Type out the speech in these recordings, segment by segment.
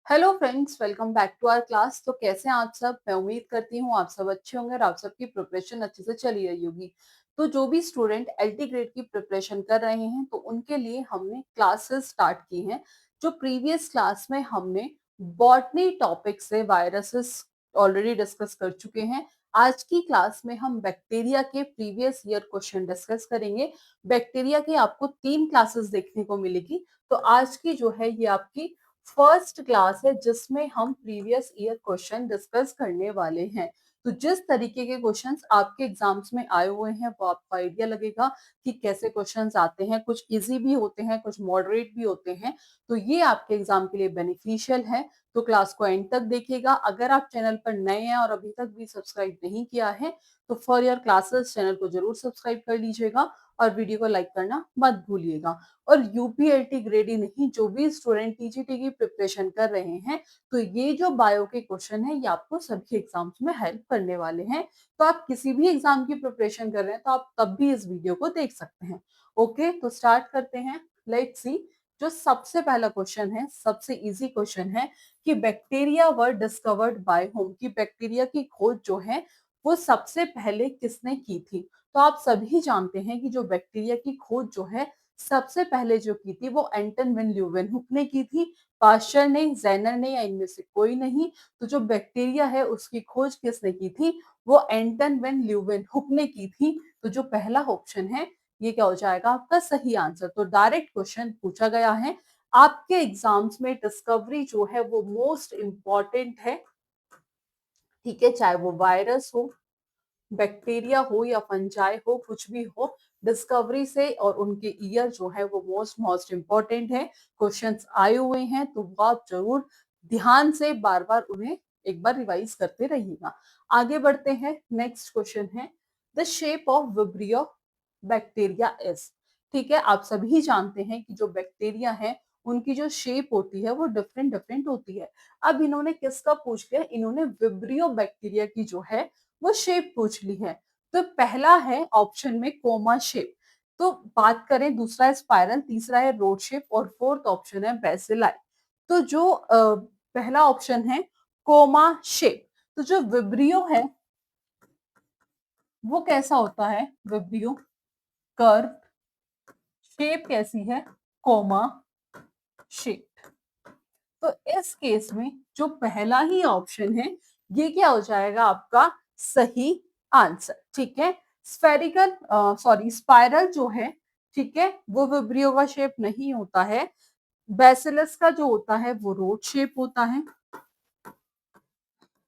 Hello friends, welcome back to our class. तो कैसे हैं आप सब? मैं उम्मीद करती हूँ आप सब अच्छे होंगे और आप सबकी प्रिपरेशन अच्छे से चली रही होगी। तो जो भी स्टूडेंट एलटी ग्रेड की प्रिपरेशन कर रहे हैं तो उनके लिए हमने क्लासेस स्टार्ट की हैं। जो प्रीवियस क्लास में हमने बॉटनी टॉपिक से वायरसेस ऑलरेडी डिस्कस कर चुके हैं। आज की क्लास में हम बैक्टीरिया के प्रीवियस ईयर क्वेश्चन डिस्कस करेंगे। बैक्टीरिया की आपको 3 क्लासेस देखने को मिलेगी। तो आज की जो है ये आपकी फर्स्ट क्लास है जिसमें हम प्रीवियस ईयर क्वेश्चन डिस्कस करने वाले हैं। तो जिस तरीके के क्वेश्चंस आपके एग्जाम्स में आए हुए हैं वो आपको आइडिया लगेगा कि कैसे क्वेश्चंस आते हैं। कुछ इजी भी होते हैं, कुछ मॉडरेट भी होते हैं। तो ये आपके एग्जाम के लिए बेनिफिशियल है। तो क्लास को एंड तक देखिएगा। अगर आप चैनल पर नए हैं और अभी तक भी सब्सक्राइब नहीं किया है तो फॉर योर क्लासेस चैनल को जरूर सब्सक्राइब कर लीजिएगा और वीडियो को लाइक करना मत भूलिएगा। और यूपीएलटी ग्रेड ही नहीं, जो भी स्टूडेंट टीजीटी की प्रिपरेशन कर रहे हैं तो ये जो बायो के क्वेश्चन है ये आपको सभी एग्जाम्स में हेल्प करने वाले हैं। तो आप किसी भी एग्जाम की प्रिपरेशन कर रहे हैं तो आप तब भी इस वीडियो को देख सकते हैं। ओके, तो स्टार्ट करते हैं। Let's see. जो सबसे पहला क्वेश्चन है, सबसे इजी क्वेश्चन है कि bacteria were discovered by home, की बैक्टीरिया की खोज जो है वो सबसे पहले किसने की थी। तो आप सभी जानते हैं कि जो बैक्टीरिया की खोज जो है सबसे पहले जो की थी वो एंटन वेन ल्यूवेनहुक ने की थी। पाश्चर ने, जेनर ने, या इनमें से कोई नहीं। तो जो बैक्टीरिया है उसकी खोज किसने की थी? वो एंटन वेन ल्यूवेनहुक ने की थी। तो जो पहला ऑप्शन है ये क्या हो जाएगा आपका सही आंसर। तो डायरेक्ट क्वेश्चन पूछा गया है आपके एग्जाम्स में। डिस्कवरी जो है वो मोस्ट इंपॉर्टेंट है, ठीक है, चाहे वो वायरस हो, बैक्टीरिया हो या फंजाई हो, कुछ भी हो। डिस्कवरी से और उनके ईयर जो है वो मोस्ट मोस्ट इंपॉर्टेंट है। क्वेश्चंस आए हुए हैं तो वो आप जरूर ध्यान से बार बार उन्हें एक बार रिवाइज करते रहिएगा। आगे बढ़ते हैं। नेक्स्ट क्वेश्चन है the shape of vibrio bacteria is. ठीक है, आप सभी जानते हैं कि जो बैक्टीरिया है उनकी जो शेप होती है वो डिफरेंट डिफरेंट होती है। अब इन्होंने किसका पूछ लिया? इन्होंने विब्रियो बैक्टीरिया की जो है वो शेप पूछ ली है। तो पहला है ऑप्शन में कोमा शेप। तो बात करें, दूसरा है स्पाइरल, तीसरा है रोड शेप और फोर्थ ऑप्शन है बेसिलाई। तो जो पहला ऑप्शन है कोमा शेप, तो जो विब्रियो है वो कैसा होता है? विब्रियो कर्व, शेप कैसी है? Coma shape. तो इस केस में जो पहला ही ऑप्शन है ये क्या हो जाएगा आपका सही आंसर। ठीक है, स्फेरिकल सॉरी स्पाइरल जो है, ठीक है, वो विब्रियो का शेप नहीं होता है। बेसिलस का जो होता है वो रोड शेप होता है।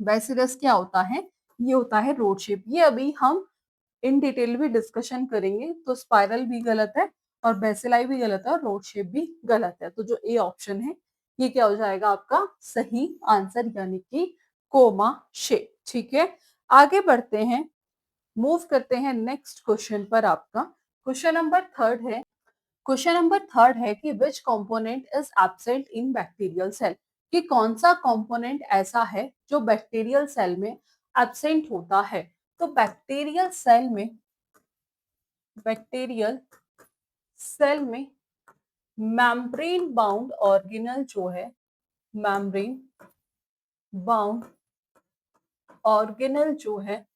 बेसिलस क्या होता है? ये होता है रोड शेप। ये अभी हम इन डिटेल भी डिस्कशन करेंगे। तो स्पाइरल भी गलत है और बेसिलाई भी गलत है और रोड शेप भी गलत है। तो जो ए ऑप्शन है ये क्या हो जाएगा आपका सही आंसर, यानी कि कोमा शेप। ठीक है, आगे बढ़ते हैं। मूव करते हैं नेक्स्ट क्वेश्चन पर। आपका क्वेश्चन नंबर थर्ड है। क्वेश्चन नंबर थर्ड है कि which component is absent in bacterial cell, कि कौन सा कंपोनेंट ऐसा है जो बैक्टीरियल सेल में एब्सेंट होता है। तो बैक्टीरियल सेल में मेम्ब्रेन बाउंड ऑर्गेनल जो है, मेम्ब्रेन बाउंड ऑर्गेनल जो है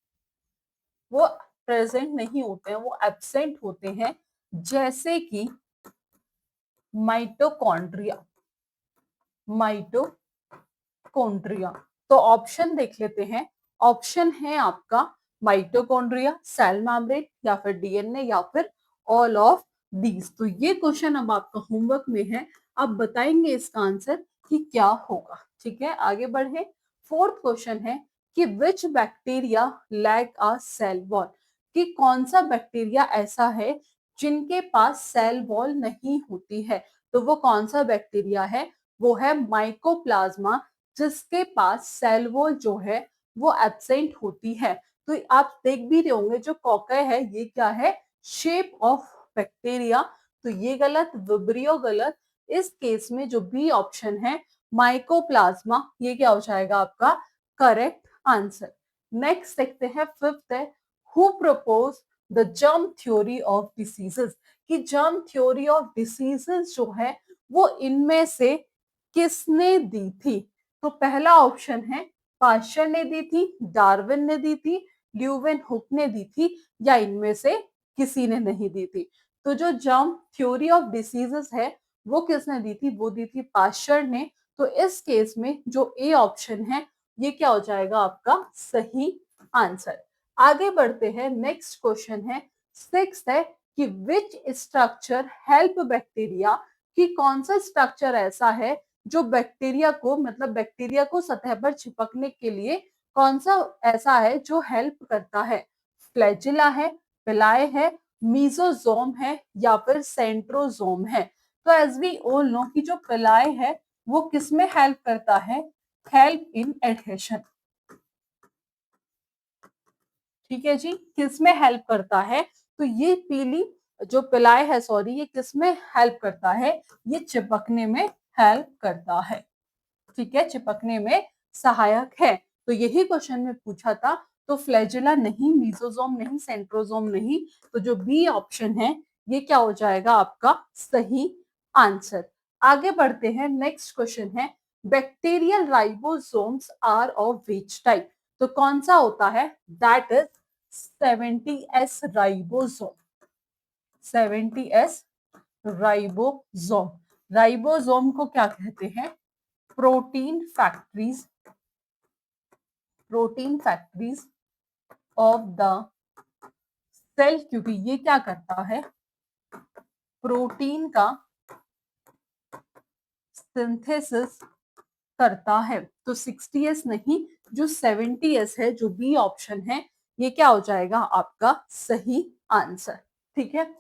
वो प्रेजेंट नहीं होते हैं, वो एब्सेंट होते हैं। जैसे कि माइटोकॉन्ड्रिया, माइटोकॉन्ड्रिया। तो ऑप्शन देख लेते हैं। ऑप्शन है आपका माइटोकॉन्ड्रिया, सेल मेम्ब्रेन, या फिर डीएनए, या फिर ऑल ऑफ दीज। तो ये क्वेश्चन अब आपका होमवर्क में है। आप बताएंगे इसका आंसर कि क्या होगा। ठीक है, आगे बढ़े। फोर्थ क्वेश्चन है कि which bacteria lack a cell wall, कि कौन सा बैक्टीरिया ऐसा है जिनके पास सेल वॉल नहीं होती है। तो वो कौन सा बैक्टीरिया है? वो है माइकोप्लाज्मा, जिसके पास सेल वॉल जो है वो एब्सेंट होती है। तो आप देख भी रहे होंगे जो कॉकय है ये क्या है? Shape of bacteria. तो ये गलत, विब्रियो गलत। इस केस में जो बी ऑप्शन है माइकोप्लाज्मा, ये क्या हो जाएगा आपका करेक्ट आंसर। नेक्स्ट देखते हैं। फिफ्थ है who propose the germ theory of diseases, कि जर्म थ्योरी ऑफ डिसीजेस जो है वो इनमें से किसने दी थी? तो पहला ऑप्शन है पाश्चर ने दी थी, डार्विन ने दी थी, ल्यूवेन हुक ने दी थी, या इनमें से किसी ने नहीं दी थी। तो जो जर्म थ्योरी ऑफ डिसीजेस है वो किसने दी थी? वो दी थी पाश्चर ने। तो इस केस में जो ए ऑप्शन है ये क्या हो जाएगा आपका सही आंसर। आगे बढ़ते हैं, नेक्स्ट क्वेश्चन है सिक्स है कि विच स्ट्रक्चर हेल्प बैक्टीरिया, कि कौन सा स्ट्रक्चर ऐसा है जो बैक्टीरिया को, मतलब बैक्टीरिया को सतह पर चिपकने के लिए कौन सा ऐसा है जो हेल्प करता है? फ्लैजिला है, पिलाए है, मीजोजोम है, या फिर सेंट्रोजोम है। तो एज वी ऑल नो कि जो पिलाए है वो किसमें हेल्प करता है? Help in adhesion. ठीक है जी, किसमें हेल्प करता है? तो ये पीली जो पिलाए है, सॉरी, ये किसमें हेल्प करता है? ये चिपकने में हेल्प करता है। ठीक है, चिपकने में सहायक है। तो यही क्वेश्चन में पूछा था। तो फ्लैजिला नहीं, मीजोजोम नहीं, सेंट्रोजोम नहीं, तो जो बी ऑप्शन है ये क्या हो जाएगा आपका सही आंसर। आगे बढ़ते हैं, नेक्स्ट क्वेश्चन है bacterial ribosomes are of which type? तो कौन सा होता है? That is 70s ribosome. 70s ribosome. Ribosome को क्या कहते हैं? Protein factories, protein factories of the cell, क्योंकि ये क्या करता है? प्रोटीन का सिंथेसिस करता है। तो 60s नहीं, जो 70s है, जो बी ऑप्शन है, ये क्या हो जाएगा आपका सही आंसर। ठीक है,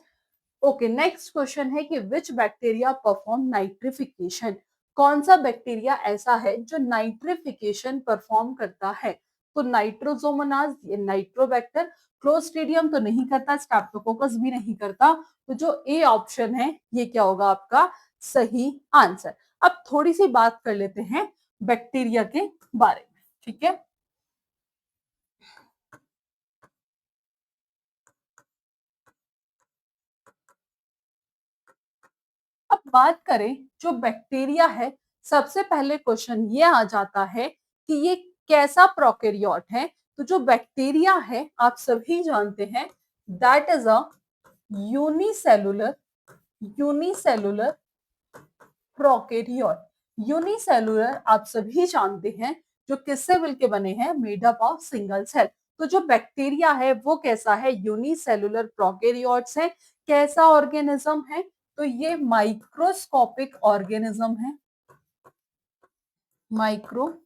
ओके। नेक्स्ट क्वेश्चन है कि विच बैक्टीरिया परफॉर्म नाइट्रिफिकेशन? कौन सा बैक्टीरिया ऐसा है जो नाइट्रिफिकेशन परफॉर्म करता है? तो नाइट्रोसोमोनाज, ये नाइट्रोबैक्टर, क्लोस्ट्रीडियम तो नहीं करता, स्ट्रेप्टोकोकस भी नहीं करता। तो जो ए ऑप्शन है ये क्या होगा आपका सही आंसर। अब थोड़ी सी बात कर लेते हैं बैक्टीरिया के बारे में। ठीक है, अब बात करें जो बैक्टीरिया है, सबसे पहले क्वेश्चन ये आ जाता है कि ये कैसा प्रोकैरियोट है? तो जो बैक्टीरिया है आप सभी जानते हैं that is a unicellular, unicellular prokaryote. Unicellular आप सभी जानते हैं जो किससे मिलके बने हैं? Made up of single cell. तो जो बैक्टीरिया है वो कैसा है? यूनिसेलुलर प्रोकैरियोट्स है। कैसा ऑर्गेनिज्म है? तो ये माइक्रोस्कोपिक ऑर्गेनिज्म है, माइक्रोस्कोपिक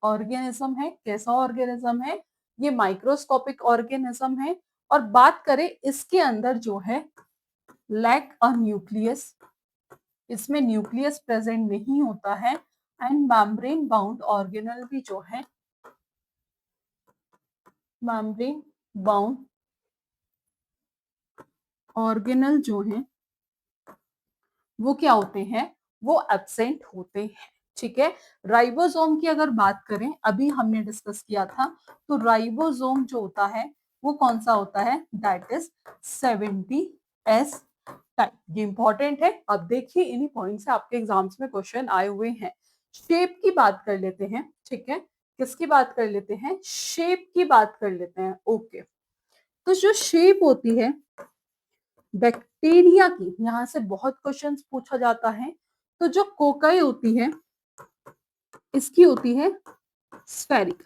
ऑर्गेनिज्म है। कैसा ऑर्गेनिज्म है? ये माइक्रोस्कोपिक ऑर्गेनिज्म है। और बात करें इसके अंदर जो है लैक अ न्यूक्लियस, इसमें न्यूक्लियस प्रेजेंट नहीं होता है। एंड मेम्ब्रेन बाउंड ऑर्गेनल भी जो है, मेम्ब्रेन बाउंड ऑर्गेनल जो है वो क्या होते हैं? वो एब्सेंट होते हैं। ठीक है, राइबोसोम की अगर बात करें, अभी हमने डिस्कस किया था, तो राइबोसोम जो होता है वो कौन सा होता है? That is 70s type. ये इंपॉर्टेंट है। अब देखिए इन्हीं पॉइंट से आपके एग्जाम्स में क्वेश्चन आए हुए हैं। शेप की बात कर लेते हैं। ठीक है, किसकी बात कर लेते हैं? शेप की बात कर लेते हैं। ओके, तो जो शेप होती है बैक्टीरिया की, यहाँ से बहुत क्वेश्चंस पूछा जाता है। तो जो कोकाई होती है इसकी होती है स्फेरिकल।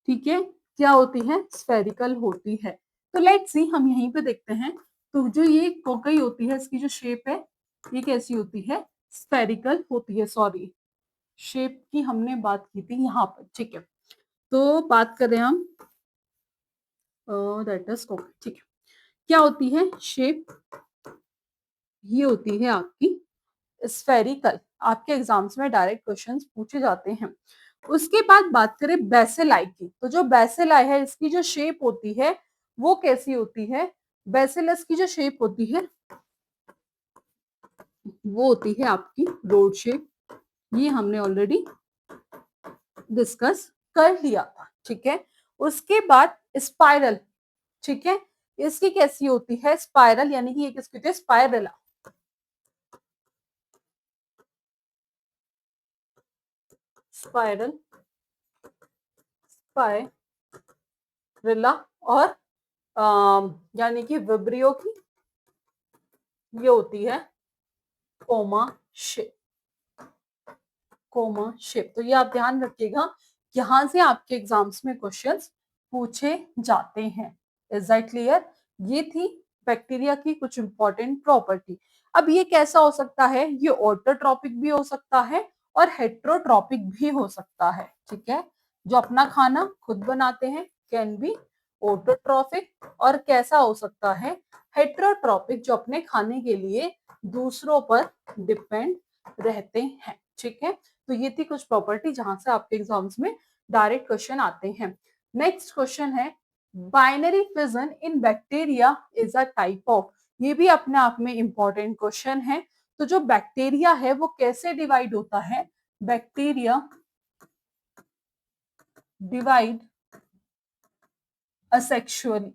ठीक है, क्या होती है? स्फेरिकल होती है। तो लेट्स सी, हम यहीं पे देखते हैं। तो जो ये कोकाई होती है इसकी जो शेप है ये कैसी होती है? स्फेरिकल होती है। सॉरी, शेप की हमने बात की थी यहाँ पर। ठीक है, तो बात करें हम दैट इज कोकाई। ठीक है, क्या होती है शेप? ये होती है आपकी स्फेरिकल। आपके एग्जाम्स में डायरेक्ट क्वेश्चंस पूछे जाते हैं। उसके बाद बात करें बेसिलाई की, तो जो बेसिलाई है इसकी जो शेप होती है वो कैसी होती है? बेसिलस की जो शेप होती है वो होती है आपकी रोड शेप। ये हमने ऑलरेडी डिस्कस कर लिया था। ठीक है, उसके बाद स्पाइरल। ठीक है, इसकी कैसी होती है, स्पाइरल, यानी कि ये किसकी होती है, स्पाइरला। स्पाइरल, स्पाइरला। और यानी कि विब्रियो की ये होती है कोमा शेप, कोमा शेप। तो ये आप ध्यान रखिएगा, यहां से आपके एग्जाम्स में क्वेश्चंस पूछे जाते हैं। Is that clear? ये थी बैक्टीरिया की कुछ इंपॉर्टेंट प्रॉपर्टी। अब ये कैसा हो सकता है, ये ऑटोट्रॉपिक भी हो सकता है और हेट्रोट्रॉपिक भी हो सकता है। ठीक है, जो अपना खाना खुद बनाते हैं कैन बी ऑटोट्रॉपिक, और कैसा हो सकता है, हेट्रोट्रॉपिक, जो अपने खाने के लिए दूसरों पर डिपेंड रहते हैं। ठीक है, तो ये थी कुछ प्रॉपर्टी जहां से आपके एग्जाम्स में डायरेक्ट क्वेश्चन आते हैं। नेक्स्ट क्वेश्चन है, binary fission in bacteria is a type of. ये भी अपने आप में इंपॉर्टेंट क्वेश्चन है। तो जो बैक्टीरिया है वो कैसे डिवाइड होता है, बैक्टीरिया डिवाइड असेक्सुअली।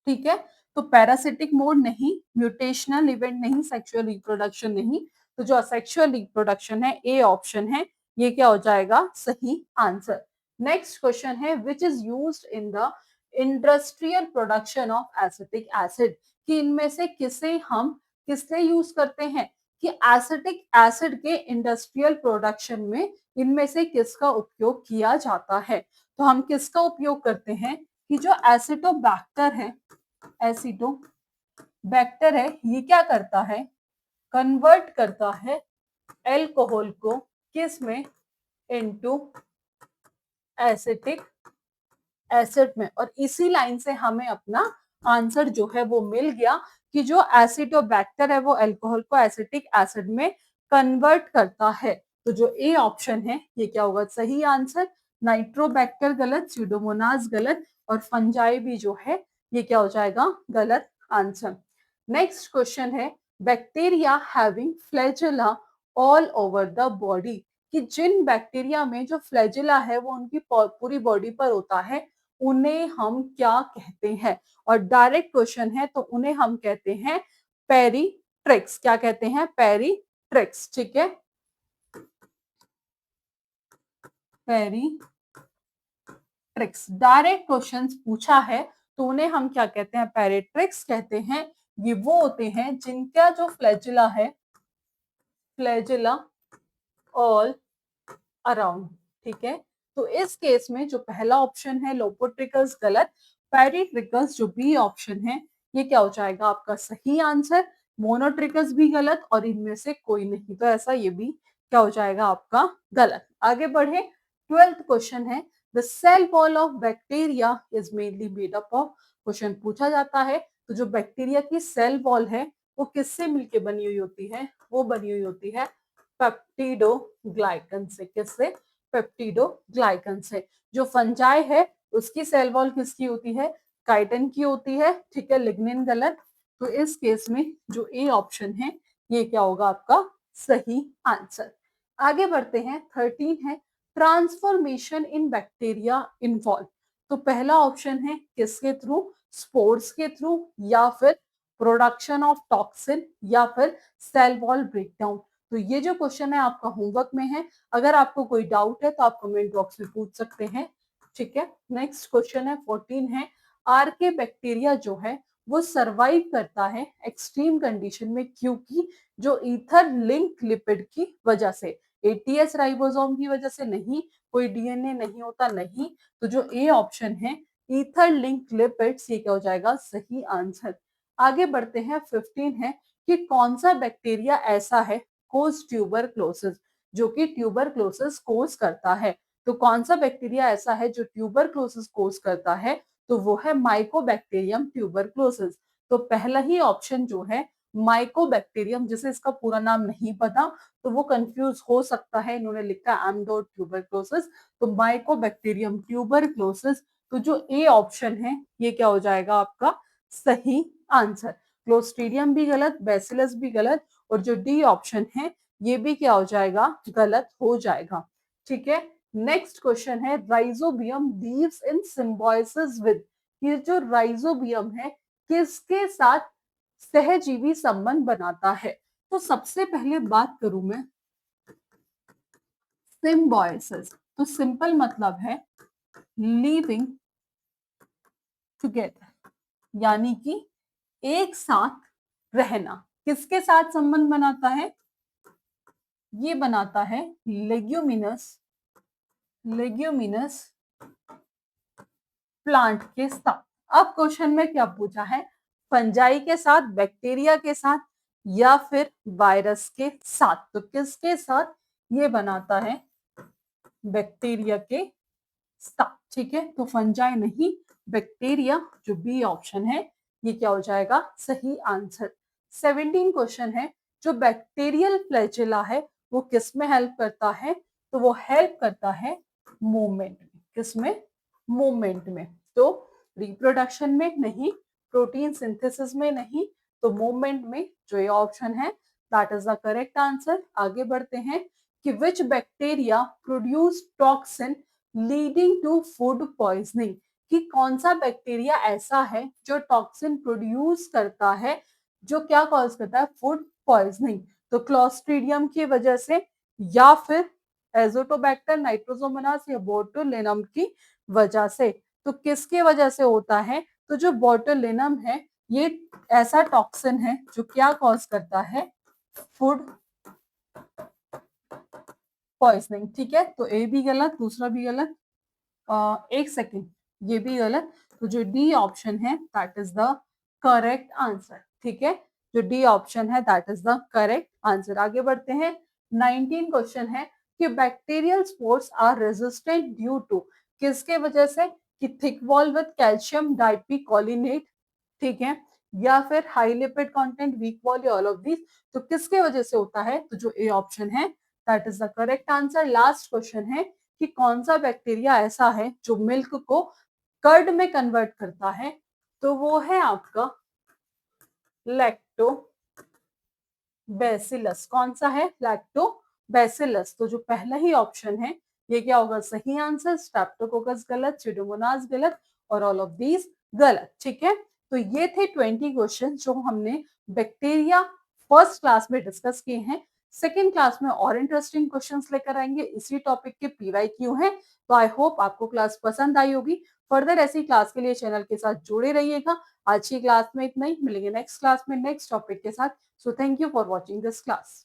ठीक है, तो पैरासिटिक मोड नहीं, म्यूटेशनल इवेंट नहीं, सेक्सुअल रिप्रोडक्शन नहीं, तो जो असेक्सुअल रिप्रोडक्शन है, ए ऑप्शन है, ये क्या हो जाएगा, सही आंसर। नेक्स्ट क्वेश्चन है, which is used in the industrial production of acetic acid, कि इनमें से किसे हम किससे यूज करते हैं, कि एसिटिक एसिड के इंडस्ट्रियल प्रोडक्शन में इनमें से किसका उपयोग किया जाता है। तो हम किसका उपयोग करते हैं, कि जो एसिटोबैक्टर है, एसिटोबैक्टर है, ये क्या करता है, कन्वर्ट करता है एल्कोहल को किस में, इनटू एसिटिक एसिड में। और इसी लाइन से हमें अपना आंसर जो है वो मिल गया, कि जो एसिटोबैक्टर है वो अल्कोहल को एसिटिक एसिड में कन्वर्ट करता है। तो जो ए ऑप्शन है ये क्या होगा, सही आंसर। नाइट्रोबैक्टर गलत, स्यूडोमोनास गलत, और फंजाई भी जो है ये क्या हो जाएगा, गलत आंसर। नेक्स्ट क्वेश्चन है, bacteria having flagella all over the body, कि जिन बैक्टीरिया में जो फ्लैजिला है वो उनकी पूरी बॉडी पर होता है, उन्हें हम क्या कहते हैं। और डायरेक्ट क्वेश्चन है, तो उन्हें हम कहते हैं पेरीट्रिक्स। क्या कहते हैं, पेरीट्रिक्स। ठीक है, पेरीट्रिक्स डायरेक्ट क्वेश्चंस पूछा है, तो उन्हें हम क्या कहते हैं, पेरीट्रिक्स कहते हैं। ये वो होते हैं जिनका जो फ्लैजिला है, फ्लैजिला ऑल अराउंड। ठीक है, तो इस केस में जो पहला ऑप्शन है लोपोट्रिकस गलत, पेरीट्रिकस जो बी ऑप्शन है ये क्या हो जाएगा आपका सही आंसर। मोनोट्रिकस भी गलत, और इनमें से कोई नहीं, तो ऐसा ये भी क्या हो जाएगा आपका गलत। आगे बढ़े, 12th क्वेश्चन है, the cell wall of bacteria is mainly made up of. Question पूछा जाता है, तो जो बैक्टीरिया की सेल वॉल है वो किससे मिलके बनी हुई होती है, वो बनी हुई होती है पेप्टिडोग्लाइकन से। किससे, पेप्टिडोग्लाइकन से। जो फंजाई है उसकी सेल वॉल किसकी होती है, काइटिन की होती है। ठीक है, लिग्निन गलत। तो इस केस में जो ए ऑप्शन है ये क्या होगा आपका सही आंसर। आगे बढ़ते हैं, 13 है, ट्रांसफॉर्मेशन इन बैक्टीरिया इन्वॉल्व। तो पहला ऑप्शन है किसके थ्रू, स्पोर्स के थ्रू, या फिर प्रोडक्शन ऑफ टॉक्सिन, या फिर सेल वॉल ब्रेकडाउन। तो ये जो क्वेश्चन है आपका होमवर्क में है, अगर आपको कोई डाउट है तो आप कमेंट बॉक्स में पूछ सकते हैं। ठीक है, नेक्स्ट क्वेश्चन है 14 है, आर्के बैक्टीरिया जो है वो सरवाइव करता है एक्सट्रीम कंडीशन में, क्योंकि जो ईथर लिंक लिपिड की वजह से, एटीएस राइबोसोम की वजह से नहीं, कोई डीएनए नहीं होता, नहीं। तो जो ए ऑप्शन है ईथर लिंक लिपिड्स, ये क्या हो जाएगा सही आंसर। आगे बढ़ते हैं, 15 है, कि कौन सा बैक्टीरिया ऐसा है कोज ट्यूबरक्लोसिस, जो कि ट्यूबरक्लोसिस कोज करता है। तो कौन सा बैक्टीरिया ऐसा है जो ट्यूबरक्लोसिस कोज करता है, तो वो है माइकोबैक्टीरियम ट्यूबरक्लोसिस। तो पहला ही ऑप्शन जो है माइकोबैक्टीरियम, जिसे इसका पूरा नाम नहीं पता तो वो कंफ्यूज हो सकता है, इन्होंने लिखा एमडो ट्यूबरक्लोसिस, तो माइकोबैक्टीरियम ट्यूबरक्लोसिस। तो जो ए ऑप्शन है ये क्या हो जाएगा आपका सही आंसर। क्लोस्ट्रीडियम भी गलत, बैसिलस भी गलत, और जो डी ऑप्शन है ये भी क्या हो जाएगा गलत हो जाएगा। ठीक है, नेक्स्ट क्वेश्चन है, rhizobium leaves in symbiosis with. ये जो राइजोबियम है किसके साथ सहजीवी संबंध बनाता है। तो सबसे पहले बात करूं मैं सिम्बायोसिस, तो सिंपल मतलब है लिविंग टुगेदर, यानी कि एक साथ रहना। किसके साथ संबंध बनाता है? ये बनाता है लेग्यूमिनस लेग्यूमिनस प्लांट के साथ। अब क्वेश्चन में क्या पूछा है? फंजाई के साथ, बैक्टीरिया के साथ, या फिर वायरस के साथ। तो किसके साथ ये बनाता है? बैक्टीरिया के साथ। ठीक है, तो फंजाई नहीं, बैक्टीरिया, जो बी ऑप्शन है ये क्या हो जाएगा? सही आंसर। 17 क्वेश्चन है, जो बैक्टीरियल फ्लैजेला है वो किस में हेल्प करता है? तो वो हेल्प करता है मूवमेंट में। किसमें? मूवमेंट में। तो रिप्रोडक्शन में नहीं, प्रोटीन सिंथेसिस में नहीं, तो मूवमेंट में, जो ये ऑप्शन है that is the correct answer. आगे बढ़ते हैं कि which bacteria produce toxin leading to food poisoning, कि कौन सा बैक्टीरिया ऐसा है जो टॉक्सिन प्रोड्यूस करता है, जो क्या कॉज करता है? Food poisoning. तो क्लोस्ट्रीडियम की वजह से, या फिर एजोटोबैक्टर नाइट्रोसोमोनास या बोटुलिनम की वजह से। तो किसकी वजह से होता है? तो जो बोटुलिनम है ये ऐसा टॉक्सिन है जो क्या कॉज करता है? Food poisoning. ठीक है, तो ए भी गलत, दूसरा भी गलत, एक सेकेंड, ये भी गलत। तो जो डी ऑप्शन है that is the correct answer. ठीक है, जो डी ऑप्शन है that is the correct answer. आगे बढ़ते हैं। 19 क्वेश्चन है कि bacterial spores are resistant due to, किसके वजह से? कि thick wall with calcium dipicolinate, ठीक है, या फिर high lipid content, weak wall, या ऑल ऑफ दिस। तो किसके वजह से होता है? तो जो ए ऑप्शन है that is the correct answer. Last question है कि कौन सा बैक्टीरिया ऐसा है जो मिल्क को कर्ड में कन्वर्ट करता है? तो वो है आपका लैक्टो बेसिलस। कौन सा है? Lacto bacillus. तो जो पहला ही ऑप्शन है ये क्या होगा? सही आंसर। स्ट्रेप्टोकोकस गलत, सिडोमोनास गलत, और ऑल ऑफ दीज गलत। ठीक है, तो ये थे 20 क्वेश्चन जो हमने बैक्टीरिया फर्स्ट क्लास में डिस्कस किए हैं। सेकेंड क्लास में और इंटरेस्टिंग क्वेश्चंस लेकर आएंगे, इसी टॉपिक के पीवाईक्यू हैं। तो आई होप आपको क्लास पसंद आई होगी। फर्दर ऐसी क्लास के लिए चैनल के साथ जुड़े रहिएगा। आज की क्लास में इतना ही, मिलेंगे नेक्स्ट क्लास में नेक्स्ट टॉपिक के साथ। So thank you for watching this class.